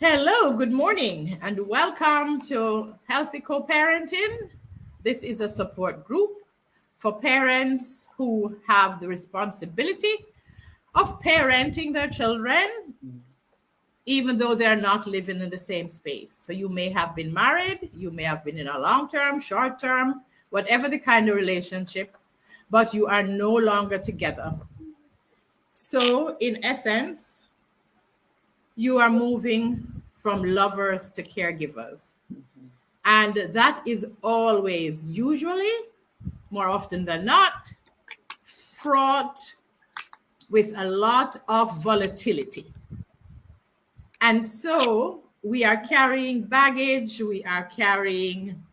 Hello, good morning, and welcome to Healthy Co-Parenting. This is a support group for parents who have the responsibility of parenting their children, even though they're not living in the same space. So you may have been married, you may have been in a long-term, short-term, whatever the kind of relationship, but you are no longer together. So in essence, you are moving from lovers to caregivers. And that is always, usually, more often than not, fraught with a lot of volatility. And so we are carrying baggage, we are carrying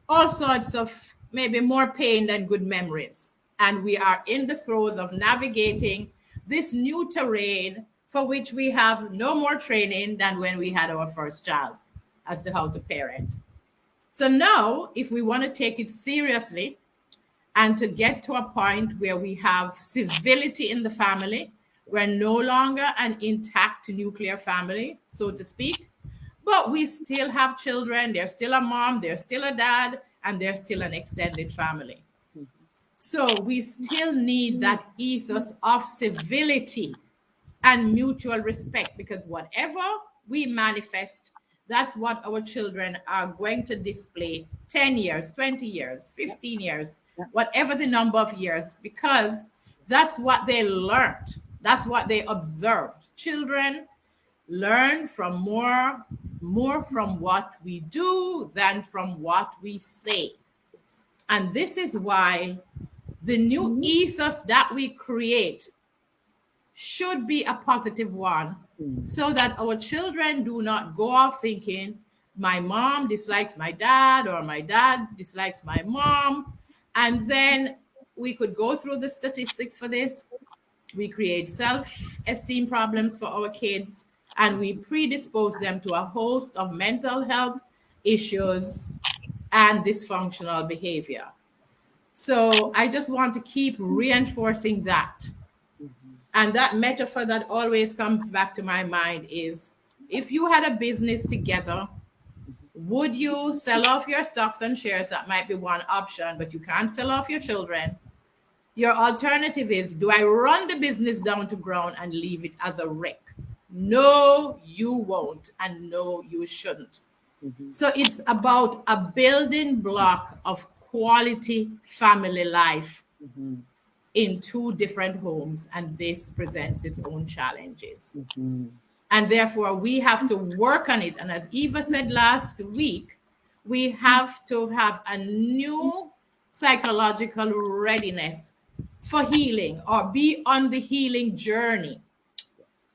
all sorts of maybe more pain than good memories. And we are in the throes of navigating this new terrain for which we have no more training than when we had our first child as to how to parent. So now, if we want to take it seriously and to get to a point where we have civility in the family, we're no longer an intact nuclear family, so to speak, but we still have children, there's still a mom, there's still a dad, and there's still an extended family. So we still need that ethos of civility and mutual respect, because whatever we manifest, that's what our children are going to display 10 years, 20 years, 15 years, whatever the number of years, because that's what they learned. That's what they observed. Children learn from more from what we do than from what we say. And this is why the new ethos that we create should be a positive one, so that our children do not go off thinking my mom dislikes my dad or my dad dislikes my mom. And then we could go through the statistics for this. We create self-esteem problems for our kids, and we predispose them to a host of mental health issues and dysfunctional behavior. So I just want to keep reinforcing that. And that metaphor that always comes back to my mind is, if you had a business together, would you sell off your stocks and shares? That might be one option, but you can't sell off your children. Your alternative is, do I run the business down to ground and leave it as a wreck? No, you won't. And no, you shouldn't. So it's about a building block of quality family life in two different homes, and this presents its own challenges. And therefore, we have to work on it. And as Eva said last week, we have to have a new psychological readiness for healing, or be on the healing journey,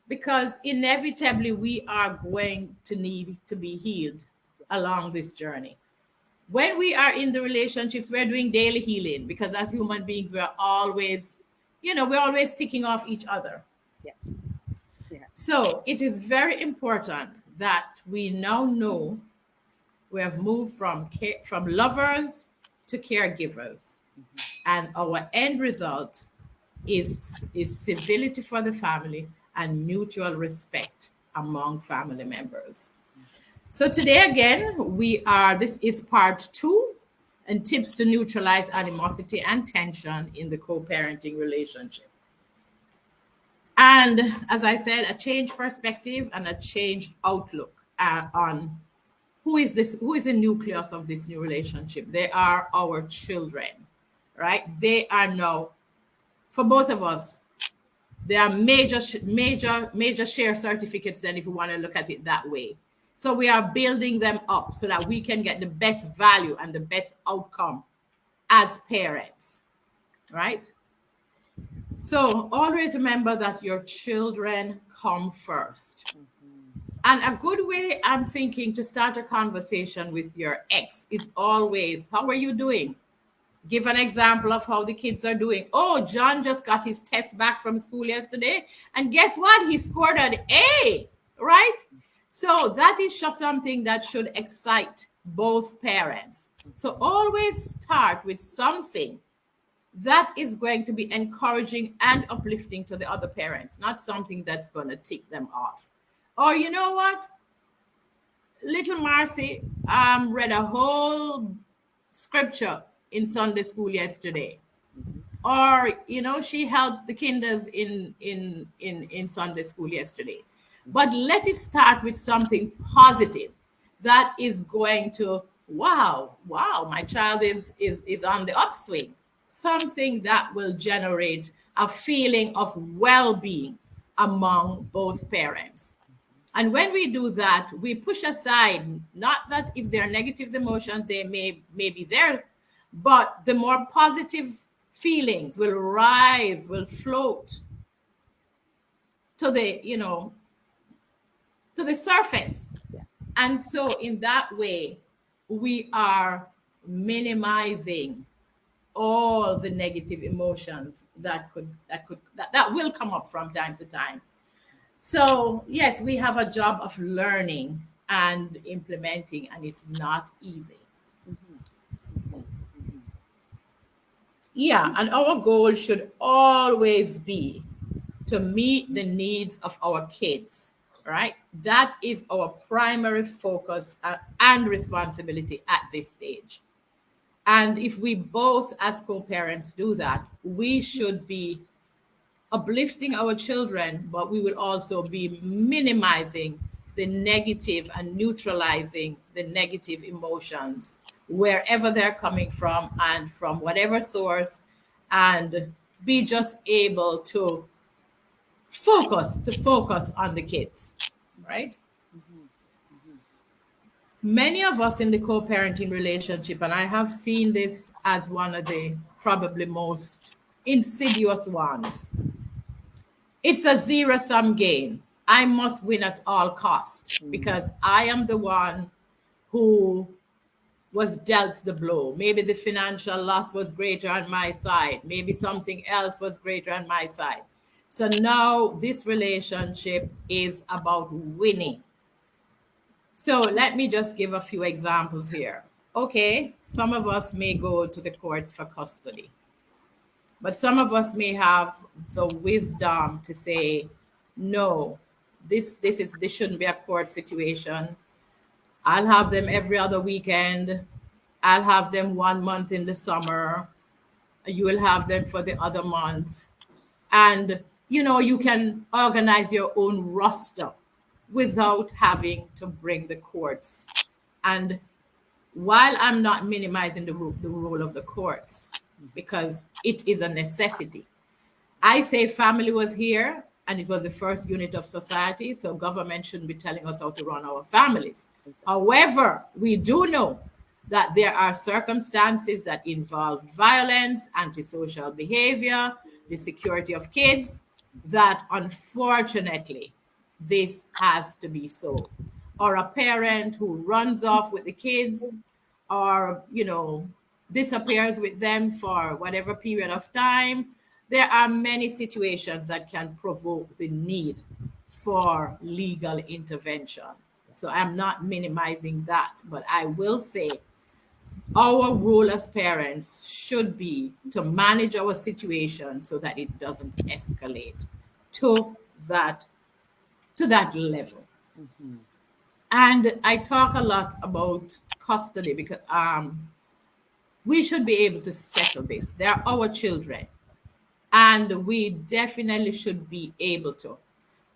because inevitably we are going to need to be healed along this journey. When we are in the relationships, we're doing daily healing, because as human beings, we're always ticking off each other. So it is very important that we now know we have moved from lovers to caregivers. And our end result is civility for the family and mutual respect among family members. So today again, this is part 2, and tips to neutralize animosity and tension in the co-parenting relationship. And as I said, a changed perspective and a changed outlook on who is the nucleus of this new relationship. They are our children, right? They are now, for both of us, they are major share certificates then, if you want to look at it that way. So we are building them up so that we can get the best value and the best outcome as parents, right? So always remember that your children come first. And a good way, I'm thinking, to start a conversation with your ex is always, how are you doing? Give an example of how the kids are doing. Oh, John just got his test back from school yesterday, and guess what? He scored an A, right? So that is just something that should excite both parents. So always start with something that is going to be encouraging and uplifting to the other parents, not something that's going to tick them off. Or you know what? little Marcy read a whole scripture in Sunday school yesterday. Or, she helped the kinders in Sunday school yesterday. But let it start with something positive that is going to, wow, my child is on the upswing. Something that will generate a feeling of well-being among both parents. And when we do that, we push aside, not that if there are negative emotions, they may be there, but the more positive feelings will rise, will float to the surface. And so in that way, we are minimizing all the negative emotions that will come up from time to time. So yes, we have a job of learning and implementing, and it's not easy. Yeah, and our goal should always be to meet the needs of our kids, right? That is our primary focus and responsibility at this stage. And if we both, as co-parents, do that, we should be uplifting our children, but we will also be minimizing the negative and neutralizing the negative emotions wherever they're coming from and from whatever source, and be just able to focus on the kids, right? Many of us in the co-parenting relationship, and I have seen this as one of the probably most insidious ones, it's a zero-sum game. I must win at all cost because I am the one who was dealt the blow. Maybe the financial loss was greater on my side. Maybe something else was greater on my side. So now this relationship is about winning. So let me just give a few examples here. Okay, some of us may go to the courts for custody, but some of us may have the wisdom to say, no, this shouldn't be a court situation. I'll have them every other weekend. I'll have them 1 month in the summer. You will have them for the other month. And, you can organize your own roster without having to bring the courts. And while I'm not minimizing the role of the courts, because it is a necessity, I say family was here and it was the first unit of society, so government shouldn't be telling us how to run our families. However, we do know that there are circumstances that involve violence, antisocial behavior, the security of kids, that unfortunately this has to be so. Or a parent who runs off with the kids or, disappears with them for whatever period of time. There are many situations that can provoke the need for legal intervention. So I'm not minimizing that, but I will say our role as parents should be to manage our situation so that it doesn't escalate to that level. And I talk a lot about custody because we should be able to settle this. They are our children, and we definitely should be able to.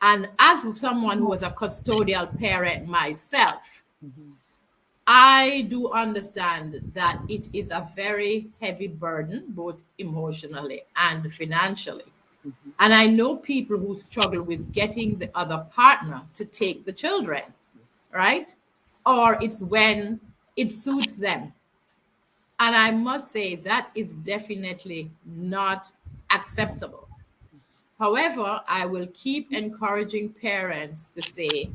And as someone who was a custodial parent myself, I do understand that it is a very heavy burden, both emotionally and financially. And I know people who struggle with getting the other partner to take the children, right? Or it's when it suits them. And I must say that is definitely not acceptable. However, I will keep encouraging parents to say,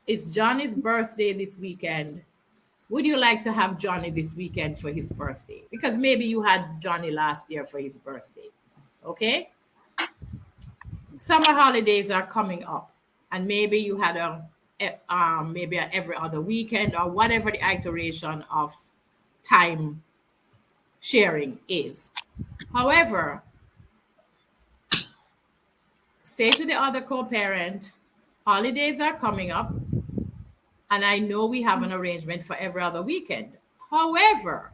it's Johnny's birthday this weekend. Would you like to have Johnny this weekend for his birthday? Because maybe you had Johnny last year for his birthday. Okay? Summer holidays are coming up, and maybe you had maybe every other weekend or whatever the iteration of time sharing is. However, say to the other co-parent, holidays are coming up. And I know we have an arrangement for every other weekend. However,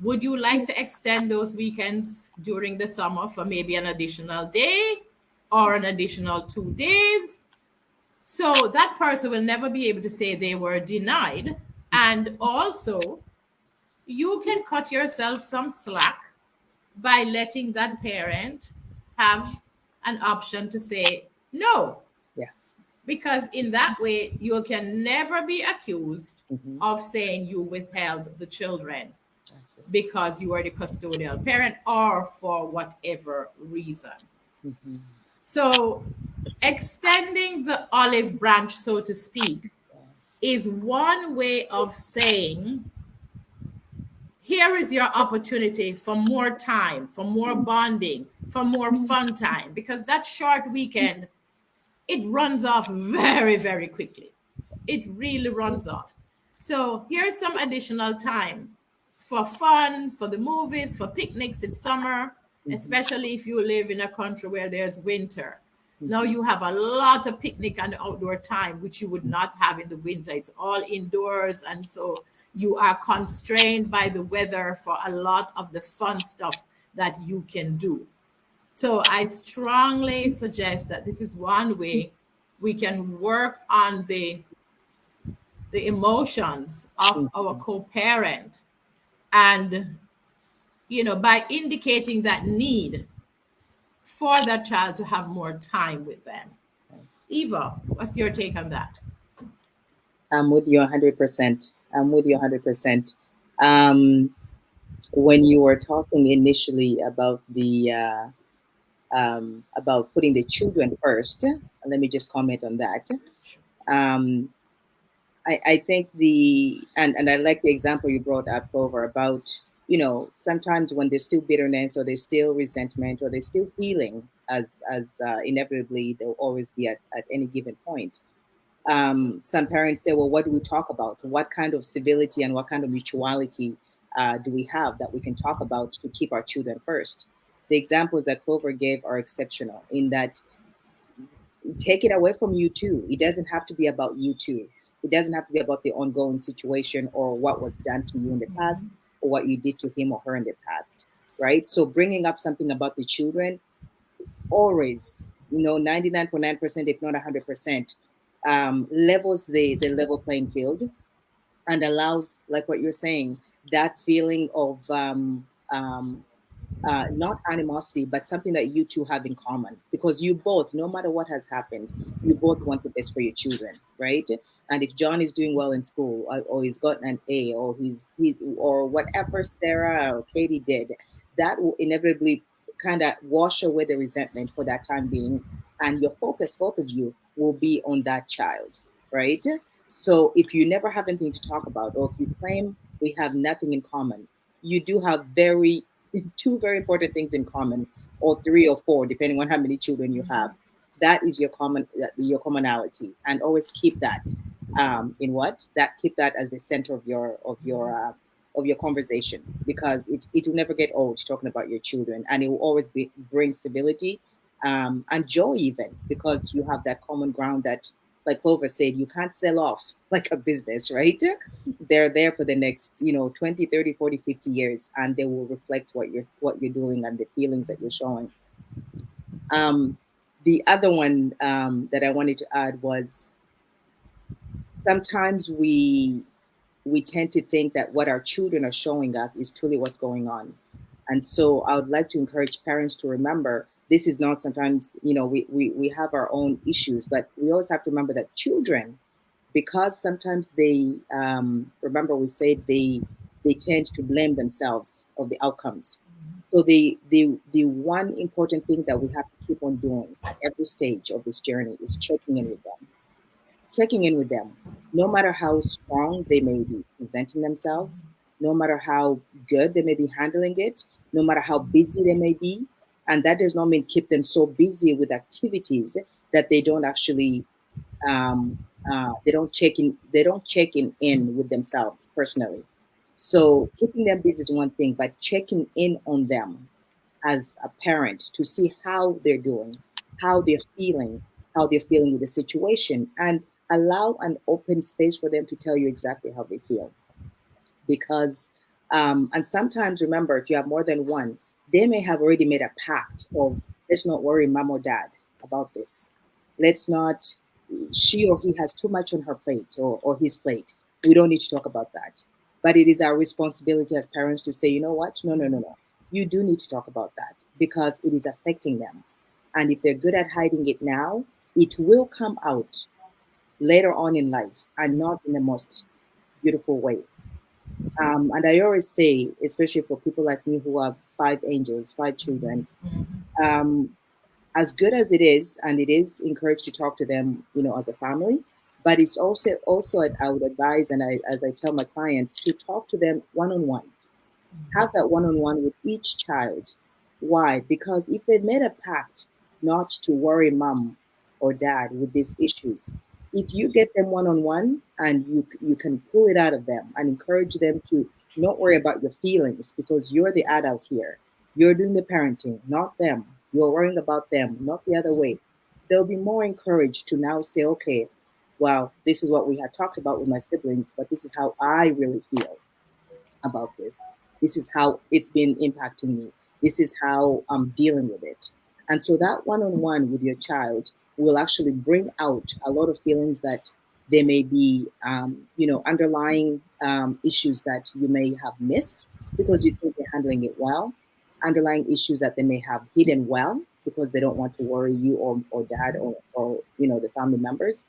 would you like to extend those weekends during the summer for maybe an additional day or an additional 2 days? So that person will never be able to say they were denied. And also, you can cut yourself some slack by letting that parent have an option to say no, Yeah. because in that way you can never be accused Mm-hmm. of saying you withheld the children Absolutely. because you are the custodial parent or for whatever reason. Mm-hmm. So extending the olive branch, so to speak, Yeah. is one way of saying, here is your opportunity for more time, for more bonding, for more fun time, because that short weekend, it runs off very, very quickly. It really runs off. So here's some additional time for fun, for the movies, for picnics in summer, Mm-hmm. especially if you live in a country where there's winter. Now Mm-hmm. you have a lot of picnic and outdoor time, which you would not have in the winter. It's all indoors. And so you are constrained by the weather for a lot of the fun stuff that you can do. So I strongly suggest that this is one way we can work on the emotions of our Mm-hmm. co-parent, and by indicating that need for that child to have more time with them. Eva, what's your take on that? I'm with you 100%. I'm with you 100%. Um, when you were talking initially about putting the children first, let me just comment on that. Um, I think and I like the example you brought up, Clover, about sometimes when there's still bitterness or there's still resentment or there's still healing, as inevitably there'll always be at any given point. Some parents say, well, what do we talk about? What kind of civility and what kind of mutuality do we have that we can talk about to keep our children first? The examples that Clover gave are exceptional in that take it away from you too. It doesn't have to be about you too. It doesn't have to be about the ongoing situation or what was done to you in the past or what you did to him or her in the past, right? So bringing up something about the children always, 99.9%, if not 100%, levels the level playing field and allows, like what you're saying, that feeling of not animosity, but something that you two have in common. Because you both, no matter what has happened, you both want the best for your children, right? And if John is doing well in school, or he's got an A, or he's or whatever Sarah or Katie did, that will inevitably kind of wash away the resentment for that time being, and your focus, both of you, will be on that child, right? So if you never have anything to talk about, or if you claim we have nothing in common, you do have two very important things in common, or three or four, depending on how many children you have. That is your commonality, and always keep that in what that keep that as the center of your conversations, because it will never get old talking about your children, and it will always bring stability and joy, even because you have that common ground that, like Clover said, you can't sell off like a business, right? They're there for the next 20, 30, 40, 50 years, and they will reflect what you're doing and the feelings that you're showing. um, the other one that I wanted to add was sometimes we tend to think that what our children are showing us is truly what's going on. And so I would like to encourage parents to remember this is not sometimes, we have our own issues, but we always have to remember that children, because sometimes they remember we said they tend to blame themselves of the outcomes. So the one important thing that we have to keep on doing at every stage of this journey is checking in with them, no matter how strong they may be presenting themselves, no matter how good they may be handling it, no matter how busy they may be. And that does not mean keep them so busy with activities that they don't actually um, they don't check in with themselves personally. So keeping them busy is one thing, but checking in on them as a parent to see how they're doing, how they're feeling, how they're feeling with the situation, and allow an open space for them to tell you exactly how they feel. Because, and sometimes remember, if you have more than one, they may have already made a pact of, let's not worry mom or dad about this. Let's not, she or he has too much on her plate, or his plate. We don't need to talk about that. But it is our responsibility as parents to say, you know what? No, no, no, no. You do need to talk about that because it is affecting them. And if they're good at hiding it now, it will come out later on in life and not in the most beautiful way. And I always say, especially for people like me who have five angels, five children, um, as good as it is, and it is encouraged to talk to them, as a family, but it's also I would advise, and as I tell my clients, to talk to them one on one. Have that one on one with each child. Why? Because if they've made a pact not to worry mom or dad with these issues, if you get them one on one and you can pull it out of them and encourage them to not worry about your feelings because you're the adult here. You're doing the parenting, not them. You're worrying about them, not the other way. They'll be more encouraged to now say, okay, well, this is what we had talked about with my siblings, but this is how I really feel about this. This is how it's been impacting me. This is how I'm dealing with it. And so that one on one with your child will actually bring out a lot of feelings that there may be, underlying issues that you may have missed because you think they're handling it well, underlying issues that they may have hidden well because they don't want to worry you or dad or the family members.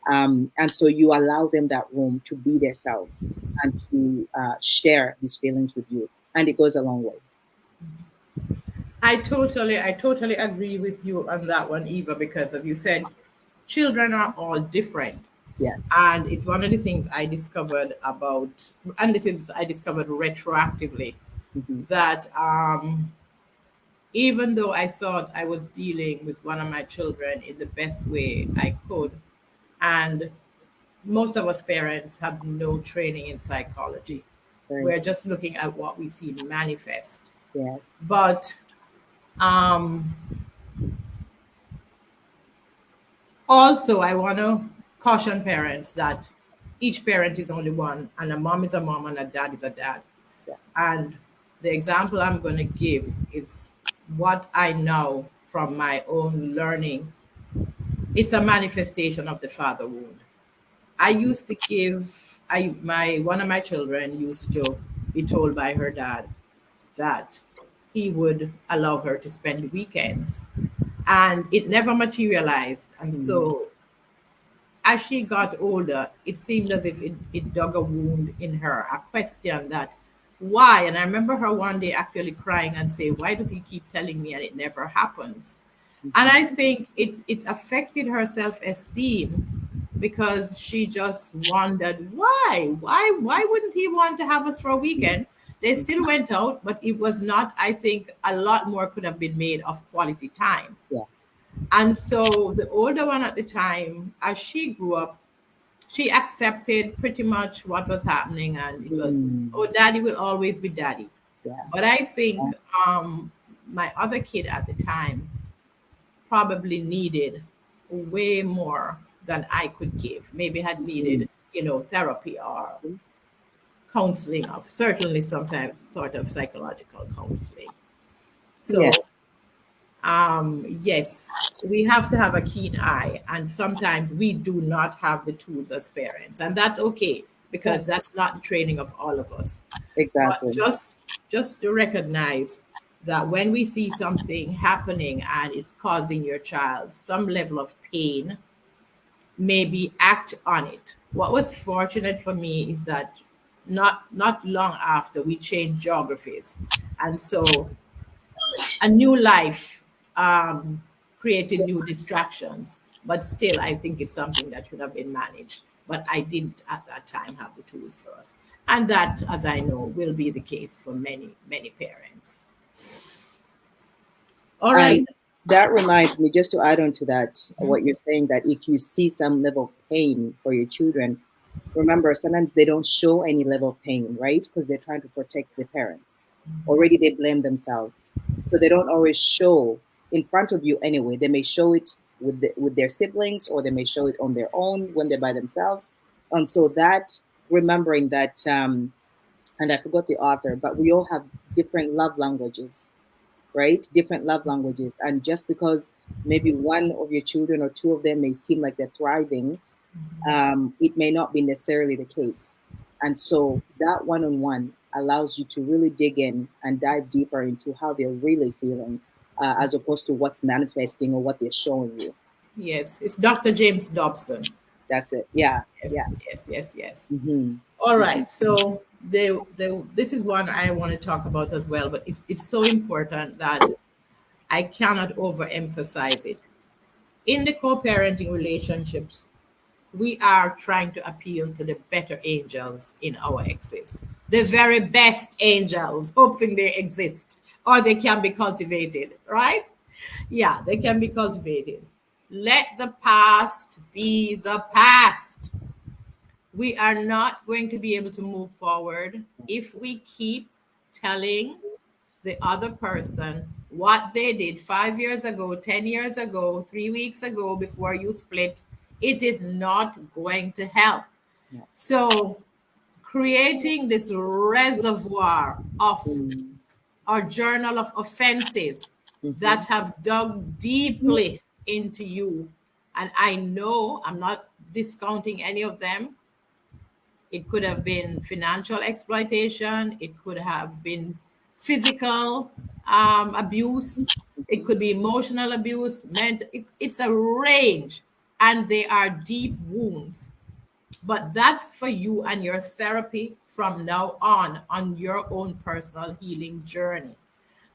And so you allow them that room to be themselves and to share these feelings with you, and it goes a long way. I totally agree with you on that one, Eva, because as you said, children are all different. Yes. And it's one of the things I discovered about, and this is I discovered retroactively, Hmm. that even though I thought I was dealing with one of my children in the best way I could, and most of us parents have no training in psychology. Very. We're just looking at what we see manifest. Yes. But um, also, I want to caution parents that each parent is only one, and a mom is a mom, and a dad is a dad. Yeah. And the example I'm going to give is what I know from my own learning. It's a manifestation of the father wound. I used to give I my one of my children used to be told by her dad that he would allow her to spend weekends, and it never materialized. And Mm. so as she got older, it seemed as if it dug a wound in her, a question that why. And I remember her one day actually crying and say, why does he keep telling me and it never happens? And Mhm. I think it affected her self-esteem because she just wondered why wouldn't he want to have us for a weekend? They Mhm. still went out, but it was not, I think a lot more could have been made of quality time. Yeah. And so the older one at the time, as she grew up, she accepted pretty much what was happening, and it was, Mm. oh, daddy will always be daddy. Yeah. But I think my other kid at the time probably needed way more than I could give. Maybe had Mm. needed, therapy or counseling, of certainly some sort of psychological counseling. Yeah. So yes, we have to have a keen eye, and sometimes we do not have the tools as parents, and that's okay Yeah. because that's not the training of all of us. But Exactly. just to recognize that when we see something happening and it's causing your child some level of pain, maybe act on it. What was fortunate for me is that not long after we changed geographies, and so a new life created new distractions. But still, I think it's something that should have been managed. But I didn't at that time have the tools for us. And that, as I know, will be the case for many, many parents. All right. And that reminds me, just to add on to that, Mhm. what you're saying, that if you see some level of pain for your children, remember, sometimes they don't show any level of pain, right? Because they're trying to protect their parents. Already they blame themselves. So they don't always show in front of you anyway. They may show it with their siblings, or they may show it on their own when they're by themselves. And so that, remembering that, and I forgot the author, but we all have different love languages, right? Different love languages. And just because maybe one of your children or two of them may seem like they're thriving, it may not be necessarily the case. And so that one on one allows you to really dig in and dive deeper into how they're really feeling, as opposed to what's manifesting or what they're showing you. Yes, it's Dr. James Dobson. That's it. Yeah. Yes, Yeah. yes, yes, yes. Mm-hmm. All right. So this is one I want to talk about as well, but it's so important that I cannot overemphasize it. In the co-parenting relationships, we are trying to appeal to the better angels in our exes, the very best angels, hoping they exist or they can be cultivated, right? Yeah, they can be cultivated. Let the past be the past. We are not going to be able to move forward if we keep telling the other person what they did 5 years ago, 10 years ago, 3 weeks ago before you split. It is not going to help. Yeah. So, creating this reservoir of Mm-hmm. our journal of offenses Mm-hmm. that have dug deeply into you. And I know I'm not discounting any of them. It could have been financial exploitation. It could have been physical abuse. It could be emotional abuse. It's a range, and they are deep wounds. But that's for you and your therapy from now on your own personal healing journey.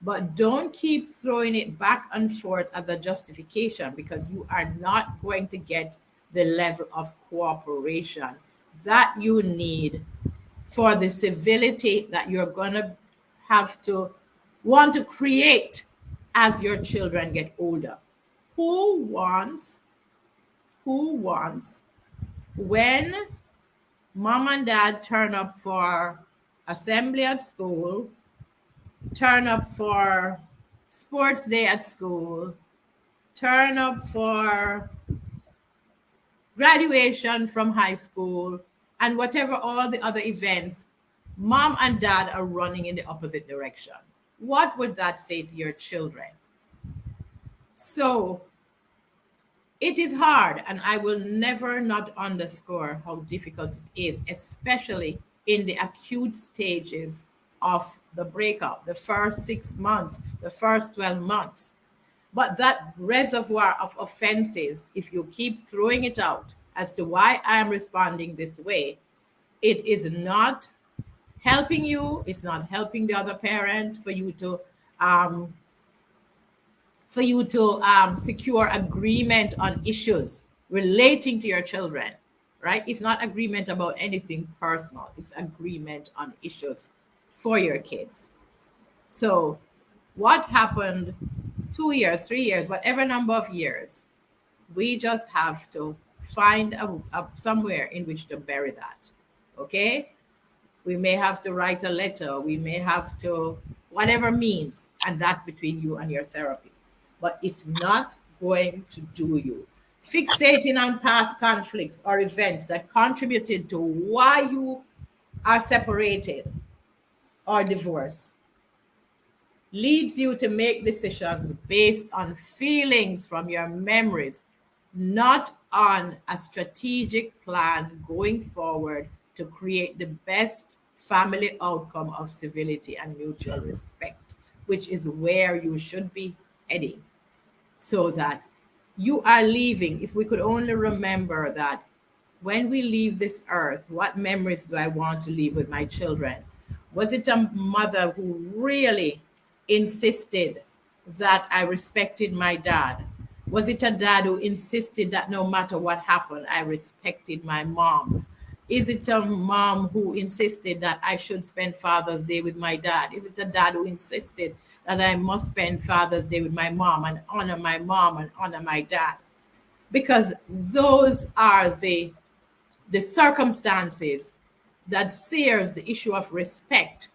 But don't keep throwing it back and forth as a justification, because you are not going to get the level of cooperation that you need for the civility that you're going to have to want to create as your children get older. Who wants, who wants, when mom and dad turn up for assembly at school, turn up for sports day at school, turn up for graduation from high school, and whatever all the other events, mom and dad are running in the opposite direction? What would that say to your children? So it is hard, and I will never not underscore how difficult it is, especially in the acute stages of the breakup, the first 6 months, the first 12 months. But that reservoir of offenses, if you keep throwing it out as to why I am responding this way, it is not helping you. It's not helping the other parent um, for you to secure agreement on issues relating to your children, right? It's not agreement about anything personal. It's agreement on issues for your kids. So, what happened 2 years, 3 years, whatever number of years, we just have to find somewhere in which to bury that. Okay? We may have to write a letter. We may have to, whatever means, and that's between you and your therapy. But it's not going to do you. Fixating on past conflicts or events that contributed to why you are separated or divorced leads you to make decisions based on feelings from your memories, not on a strategic plan going forward to create the best family outcome of civility and mutual respect, which is where you should be heading. So that you are leaving, if we could only remember that when we leave this earth, what memories do I want to leave with my children? Was it a mother who really insisted that I respected my dad? Was it a dad who insisted that no matter what happened, I respected my mom? Is it a mom who insisted that I should spend Father's Day with my dad? Is it a dad who insisted that I must spend Father's Day with my mom and honor my mom and honor my dad? Because those are the circumstances that sears the issue of respect.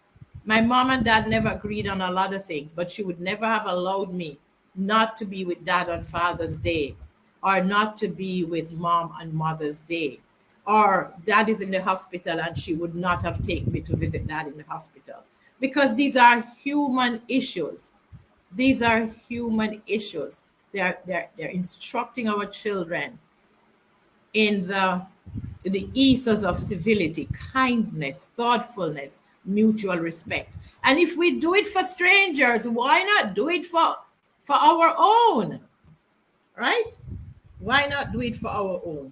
My mom and dad never agreed on a lot of things, but she would never have allowed me not to be with dad on Father's Day. or not to be with mom on Mother's Day, or dad is in the hospital and she would not have taken me to visit dad in the hospital. Because these are human issues. These are human issues. They're instructing our children in the ethos of civility, kindness, thoughtfulness, mutual respect. And if we do it for strangers, why not do it for our own? Right? Why not do it for our own?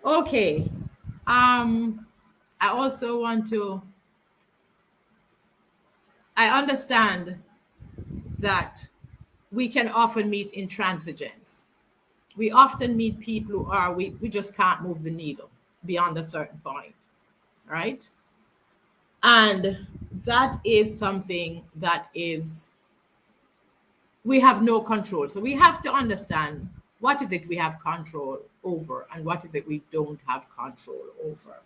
Okay. I also want to I understand that we can often meet intransigence. We often meet people who are we just can't move the needle beyond a certain point, right? And that is something that is we have no control. So we have to understand what is it we have control over and what is it we don't have control over.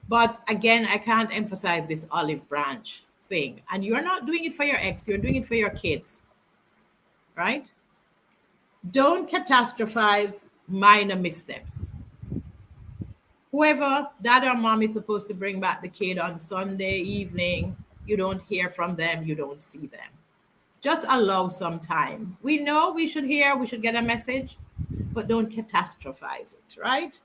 But again, I can't emphasize this olive branch thing. And you're not doing it for your ex, you're doing it for your kids, right? Don't catastrophize minor missteps. Whoever dad or mom is supposed to bring back the kid on Sunday evening, you don't hear from them, you don't see them. Just allow some time. We know we should hear, we should get a message, but don't catastrophize it, right?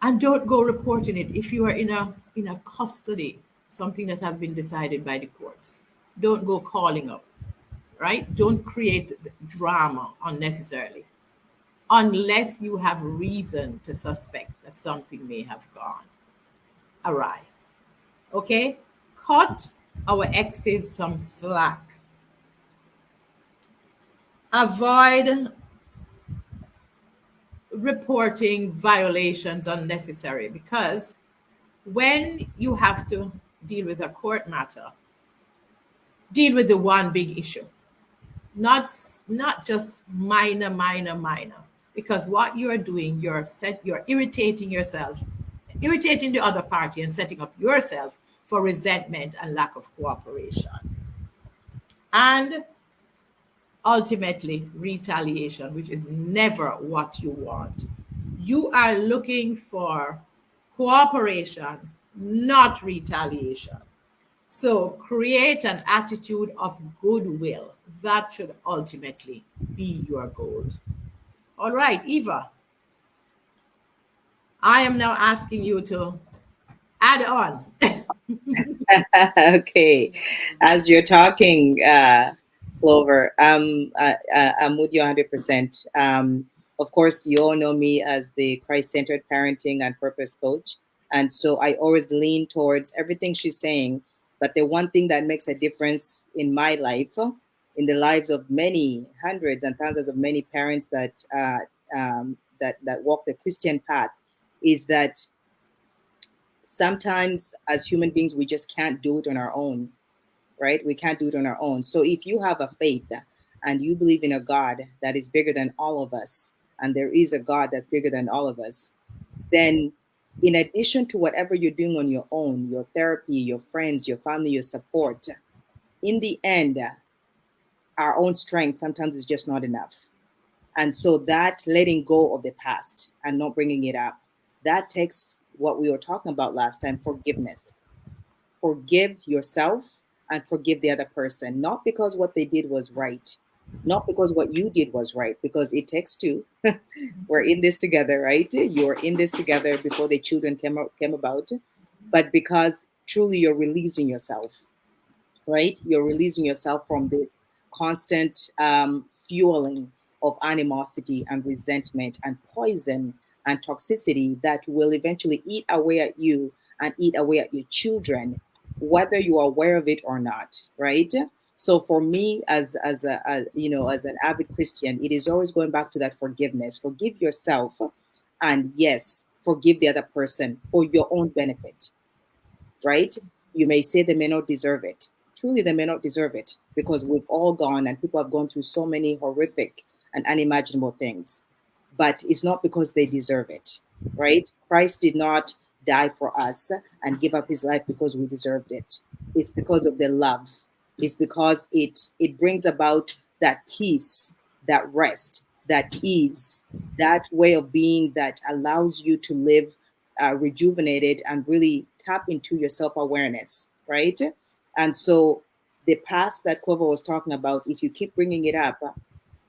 And don't go reporting it if you are in a custody, something that have been decided by the courts. Don't go calling up, right? Don't create drama unnecessarily unless you have reason to suspect that something may have gone awry. Okay? Cut our exes some slack. Avoid reporting violations unnecessary, because when you have to deal with a court matter, deal with the one big issue, not just minor, because what you are doing, you're irritating yourself, irritating the other party, and setting up yourself for resentment and lack of cooperation, and ultimately retaliation, which is never what you want. You are looking for cooperation, not retaliation. So create an attitude of goodwill. That should ultimately be your goal. All right, Eva, I am now asking you to add on. Okay, as you're talking, Clover, I'm with you 100%. Of course, you all know me as the Christ-centered parenting and purpose coach, and so I always lean towards everything she's saying. But the one thing that makes a difference in my life, in the lives of many hundreds and thousands of many parents that walk the Christian path, is that sometimes as human beings we just can't do it on our own, right? We can't do it on our own. So if you have a faith and you believe in a God that is bigger than all of us, and there is a God that's bigger than all of us, then in addition to whatever you're doing on your own, your therapy, your friends, your family, your support, in the end, our own strength sometimes is just not enough. And so that letting go of the past and not bringing it up, that takes what we were talking about last time, forgiveness. Forgive yourself and forgive the other person, not because what they did was right, not because what you did was right, because it takes two. We're in this together, right? You're in this together before the children came about, but because truly you're releasing yourself, right? You're releasing yourself from this constant fueling of animosity and resentment and poison and toxicity that will eventually eat away at you and eat away at your children, whether you are aware of it or not, right? So for me, as an avid Christian, it is always going back to that forgiveness. Forgive yourself, and yes, forgive the other person for your own benefit, right? You may say they may not deserve it. Truly, they may not deserve it because we've all gone and people have gone through so many horrific and unimaginable things. But it's not because they deserve it, right? Christ did not die for us and give up his life because we deserved it. It's because of the love. It's because it brings about that peace, that rest, that ease, that way of being that allows you to live rejuvenated and really tap into your self-awareness, right? And so the past that Clover was talking about, if you keep bringing it up,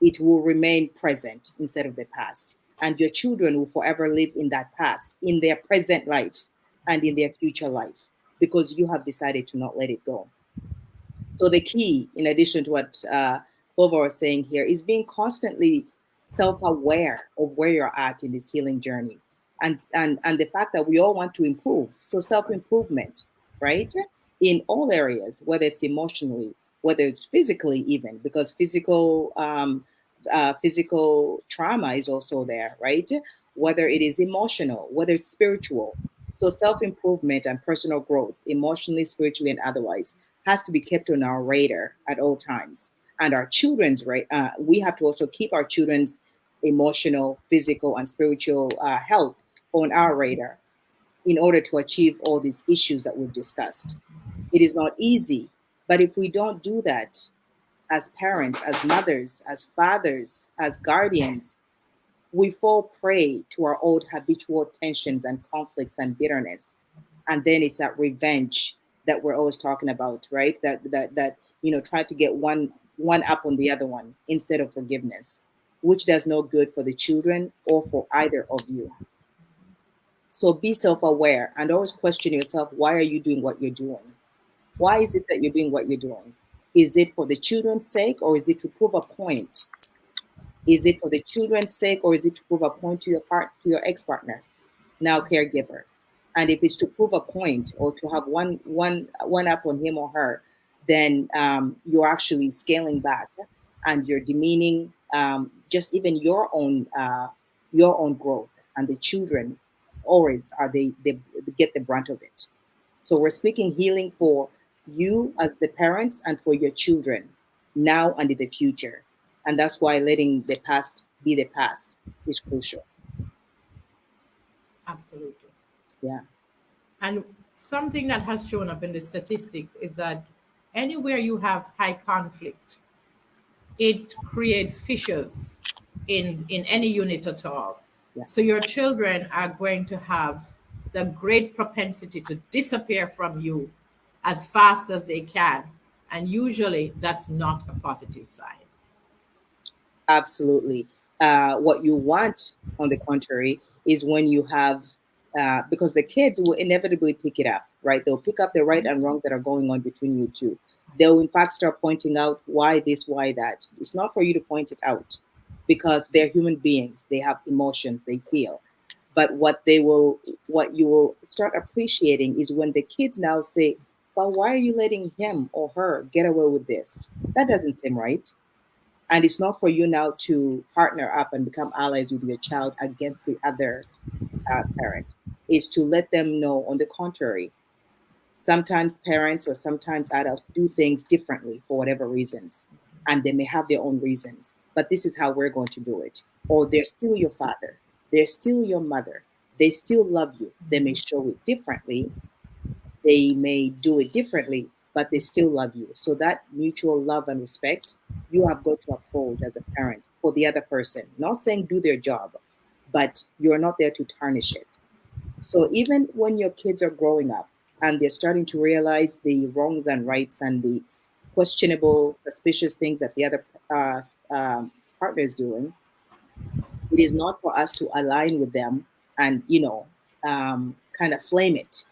it will remain present instead of the past. And your children will forever live in that past, in their present life and in their future life, because you have decided to not let it go. So the key, in addition to what Clover was saying here, is being constantly self-aware of where you're at in this healing journey, and the fact that we all want to improve. So self-improvement, right, in all areas, whether it's emotionally, whether it's physically, even because physical trauma is also there, right? Whether it is emotional, whether it's spiritual. So self improvement and personal growth, emotionally, spiritually, and otherwise, has to be kept on our radar at all times. And our children's right, we have to also keep our children's emotional, physical, and spiritual health on our radar in order to achieve all these issues that we've discussed. It is not easy, but if we don't do that as parents, as mothers, as fathers, as guardians, we fall prey to our old habitual tensions and conflicts and bitterness. And then it's that revenge that we're always talking about, right? That try to get one up on the other one instead of forgiveness, which does no good for the children or for either of you. So be self-aware and always question yourself, why are you doing what you're doing? Why is it that you're doing what you're doing? Is it for the children's sake, or is it to prove a point? Is it for the children's sake, or is it to prove a point to your ex-partner, now caregiver? And if it's to prove a point or to have one up on him or her, then you're actually scaling back and you're demeaning just even your own growth. And the children always they get the brunt of it. So we're speaking healing for you as the parents and for your children now and in the future. And that's why letting the past be the past is crucial. Absolutely. Yeah. And something that has shown up in the statistics is that anywhere you have high conflict, it creates fissures in any unit at all. Yeah. So your children are going to have the great propensity to disappear from you as fast as they can. And usually that's not a positive sign. Absolutely. What you want, on the contrary, is when you have, because the kids will inevitably pick it up, right? They'll pick up the right and wrongs that are going on between you two. They'll, in fact, start pointing out why this, why that. It's not for you to point it out because they're human beings. They have emotions, they feel. But what you will start appreciating is when the kids now say, well, why are you letting him or her get away with this? That doesn't seem right. And it's not for you now to partner up and become allies with your child against the other parent. It's to let them know, on the contrary, sometimes parents or sometimes adults do things differently for whatever reasons, and they may have their own reasons. But this is how we're going to do it. Or they're still your father, they're still your mother, they still love you. They may show it differently, they may do it differently, but they still love you. So that mutual love and respect you have got to uphold as a parent for the other person. Not saying do their job, but you're not there to tarnish it. So even when your kids are growing up and they're starting to realize the wrongs and rights and the questionable, suspicious things that the other partner is doing, it is not for us to align with them and kind of flame it.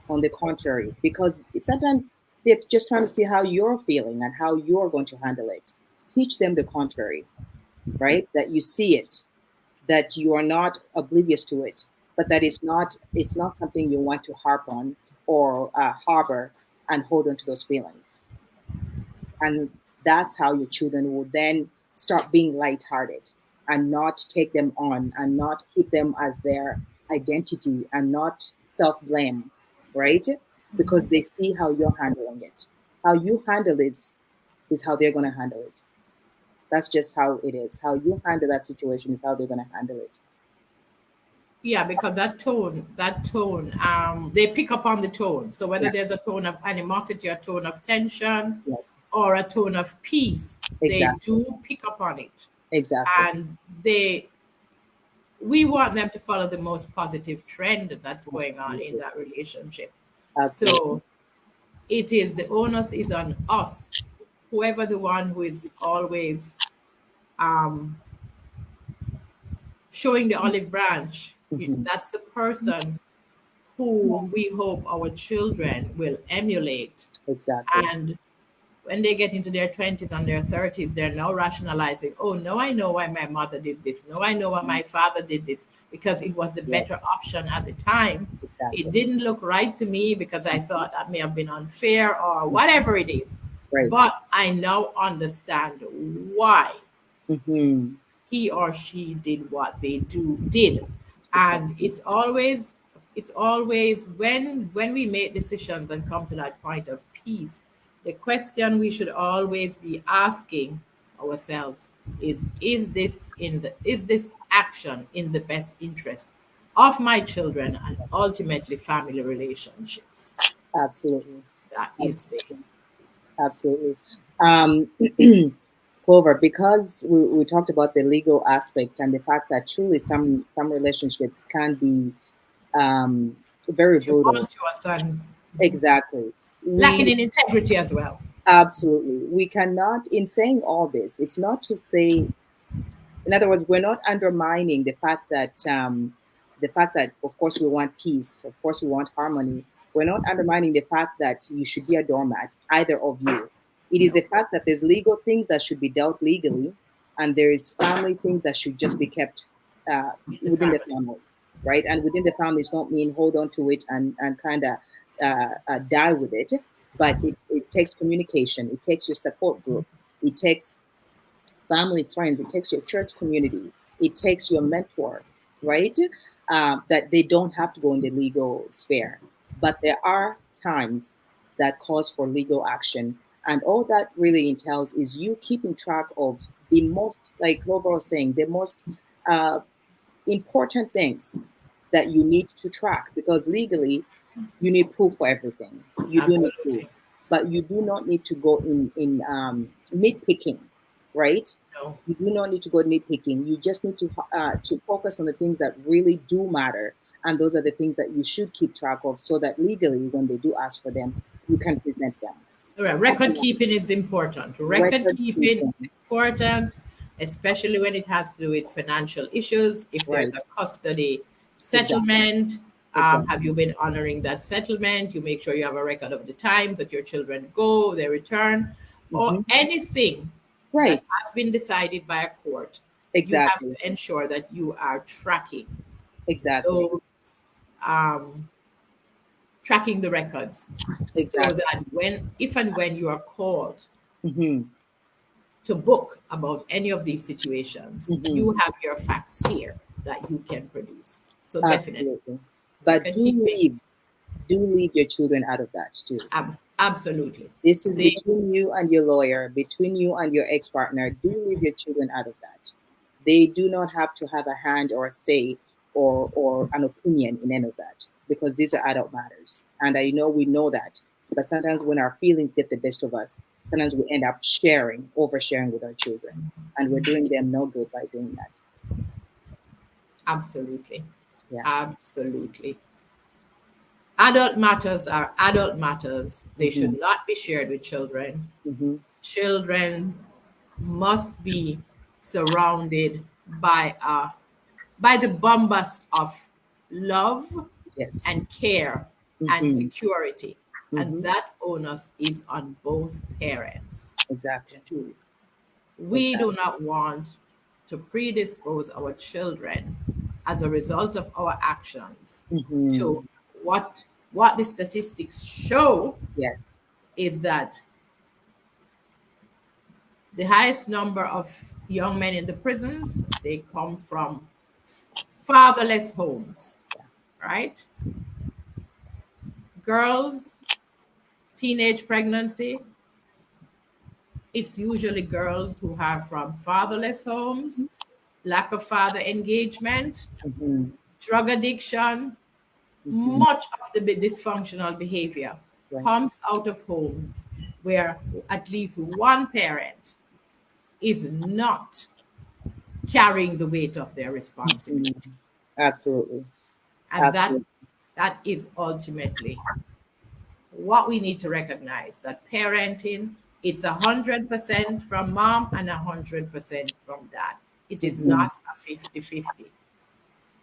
On the contrary, because sometimes they're just trying to see how you're feeling and how you're going to handle it. Teach them the contrary, right? That you see it, that you are not oblivious to it, but that it's not something you want to harp on or harbor and hold on to those feelings. And that's how your children will then start being lighthearted and not take them on and not keep them as their identity and not self blame, right? Because they see how you're handling it. How you handle it is how they're going to handle it. That's just how it is. How you handle that situation is how they're going to handle it. Yeah, because that tone, they pick up on the tone. So whether Yeah. there's a tone of animosity, a tone of tension, Yes. or a tone of peace, they Exactly. do pick up on it. Exactly. And we want them to follow the most positive trend that's going on in Absolutely. that relationship. Absolutely. So the onus is on us, whoever the one who is always um, showing the olive branch. Hmm. That's the person who we hope our children will emulate. Exactly. And when they get into their 20s and their 30s, they're now rationalizing, oh, no, I know why my mother did this. No, I know why my father did this, because it was the Yes. better option at the time. It Exactly. didn't look right to me because I thought that may have been unfair or whatever it is. Right. But I now understand why Hmm. he or she did what they did. And Exactly. it's always when we make decisions and come to that point of peace, the question we should always be asking ourselves is this action in the best interest of my children and ultimately family relationships. Absolutely. That is the Absolutely. Absolutely. Um, Clover, because we talked about the legal aspect and the fact that truly some relationships can be um, very brutal. tumultuous and Exactly. lacking We in integrity as well. absolutely we cannot. In saying all this, it's not to say, in other words, we're not undermining the fact that of course we want peace, of course we want harmony. We're not undermining the fact that you should be a doormat, either of you. It is the fact that there's legal things that should be dealt legally, and there is family things that should just be kept In the within the family. family, right? And within the family, it's not mean hold on to it and kind of die with it, but it takes communication, it takes your support group, it takes family, friends, it takes your church community, it takes your mentor, right? That they don't have to go in the legal sphere. But there are times that calls for legal action. And all that really entails is you keeping track of the most, like Clover was saying, the most uh, important things that you need to track, because legally you need proof for everything. You do need proof, Absolutely. but you do not need to go in nitpicking, right? No. You do not need to go nitpicking. You just need to focus on the things that really do matter, and those are the things that you should keep track of, so that legally, when they do ask for them, you can present them. Right. Record keeping is important. Record Record keeping is keeping, important, especially when it has to do with financial issues. If there's right? a custody Exactly, settlement, have exactly. you been honoring that settlement? You make sure you have a record of the times that your children go, they return, or Hmm. anything that Right, has been decided by a court. You have exactly, to ensure that you are exactly, those um, tracking the records, so exactly. that if and when you are called Hmm. to book about any of these situations, Hmm. you have your facts here that you can produce. So definitely, Absolutely. But record keeping, do leave your children out of that too. absolutely. This is They between you and your lawyer, between you and your ex-partner. Do leave your children out of that. They do not have to have a hand or a say or an opinion in any of that, because these are adult matters. And I know we know that. But sometimes when our feelings get the best of us, sometimes we end up oversharing with our children. And we're doing them no good by doing that. absolutely, Yeah. absolutely. Adult matters are adult matters. They Hmm. should not be shared with children. Hmm. Children must be surrounded by the bombast of love Yes. and care and Hmm. security. And Hmm. that onus is on both parents to Exactly. do. We do Exactly. not want to predispose our children as a result of our actions Hmm. to what the statistics show Yes. is that the highest number of young men in the prisons, they come from fatherless homes, Yeah. right? Girls, teenage pregnancy, it's usually girls who are from fatherless homes, lack of father engagement, Hmm. drug addiction, Mm-hmm. much of the dysfunctional behavior Right. comes out of homes where at least one parent is not carrying the weight of their Mhm. responsibility. Absolutely. And Absolutely. that is ultimately what we need to recognize, that parenting, it's 100% from mom and 100% from dad. It is Mm-hmm. not a 50-50.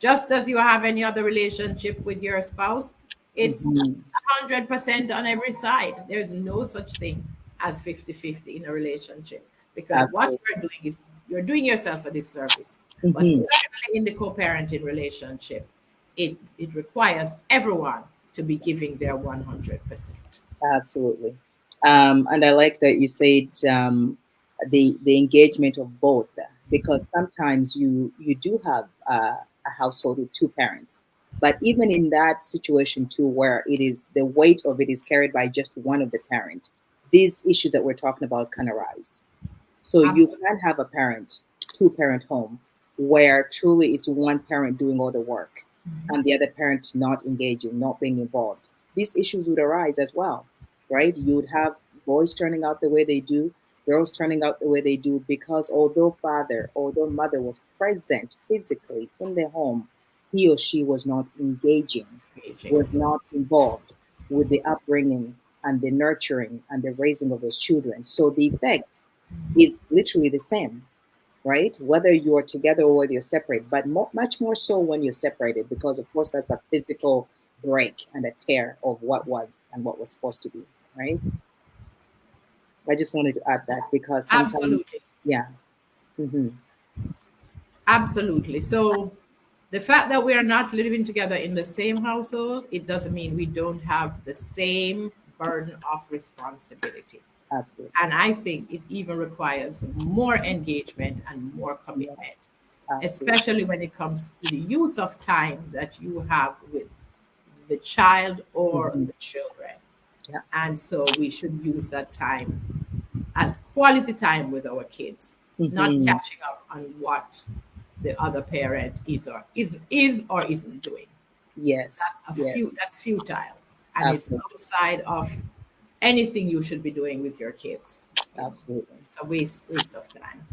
Just as you have any other relationship with your spouse, it's Mm-hmm. 100% on every side. There's no such thing as 50-50 in a relationship, because what Absolutely. you're doing is you're doing yourself a disservice. But Mm-hmm. certainly in the co-parenting relationship, it requires everyone to be giving their 100%. Absolutely. And I like that you said the engagement of both, because sometimes you do have a household with two parents, but even in that situation too, where it is the weight of it is carried by just one of the parent, these issues that we're talking about can arise. So you Absolutely. can have a parent, two parent home where truly it's one parent doing all the work and the other parent not engaging, not being involved. These issues would arise as well, right? You would have boys turning out the way they do, girls turning out the way they do, because although mother was present physically in the home, he or she was not engaging, was not involved with the upbringing and the nurturing and the raising of those children. So the effect is literally the same, right? Whether you're together or whether you're separate, but much more so when you're separated, because of course that's a physical break and a tear of what was and what was supposed to be, right? I just wanted to add that because sometimes, Absolutely. yeah, hmm Absolutely. So the fact that we are not living together in the same household, it doesn't mean we don't have the same burden of responsibility. absolutely, And I think it even requires more engagement and more yeah, commitment, absolutely, especially when it comes to the use of time that you have with the child or hmm the children. yeah, And so we should use that time as quality time with our kids, not hmm catching up on what the other parent is or isn't doing. yes, yes, That's futile, and it's absolutely, outside of anything you should be doing with your kids. absolutely. It's a waste of time.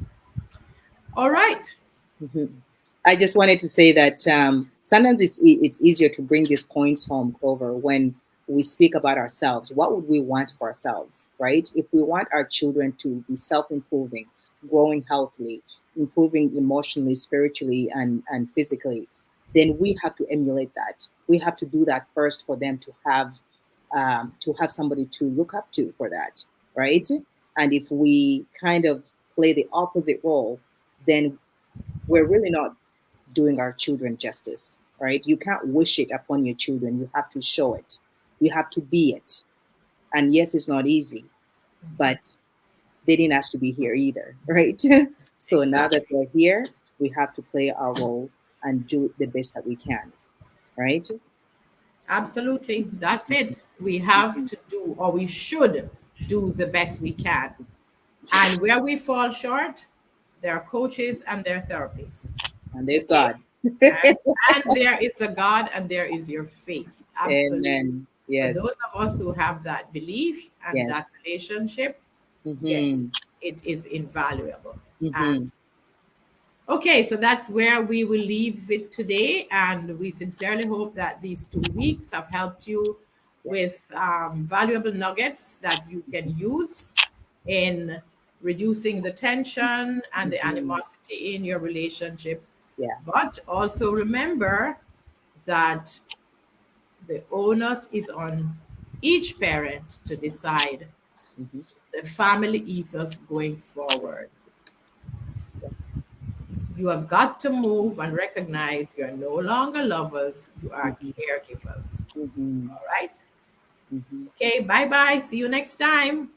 All right. Mhm. I just wanted to say that sometimes it's easier to bring these points home, Clover, when we speak about ourselves. What would we want for ourselves, right? If we want our children to be self improving, growing healthily, improving emotionally, spiritually, and physically, then we have to emulate that. We have to do that first for them to have somebody to look up to for that, right? And if we kind of play the opposite role, then we're really not doing our children justice, right? You can't wish it upon your children. You have to show it. You have to be it. And yes, it's not easy, but they didn't ask to be here either, right? So now that Exactly. they're here, we have to play our role and do the best that we can, right? Absolutely. That's it. We have Mhm. to do, or we should do the best we can. And where we fall short, there are coaches and there are therapists. And there's Okay? God. And there is a God and there is your faith. Absolutely. Amen. For Yes. those of us who have that belief and Yes. that relationship, yes, Mm-hmm. it is invaluable. And Mm-hmm. okay, so that's where we will leave it today. And we sincerely hope that these 2 weeks have helped you Yes. with valuable nuggets that you can use in reducing the tension and the Mm-hmm. animosity in your relationship. Yeah. But also remember that the onus is on each parent to decide Mm-hmm. the family ethos going forward. You have got to move and recognize you are no longer lovers, you are caregivers. Mm-hmm. All right? Mm-hmm. Okay, bye bye. See you next time.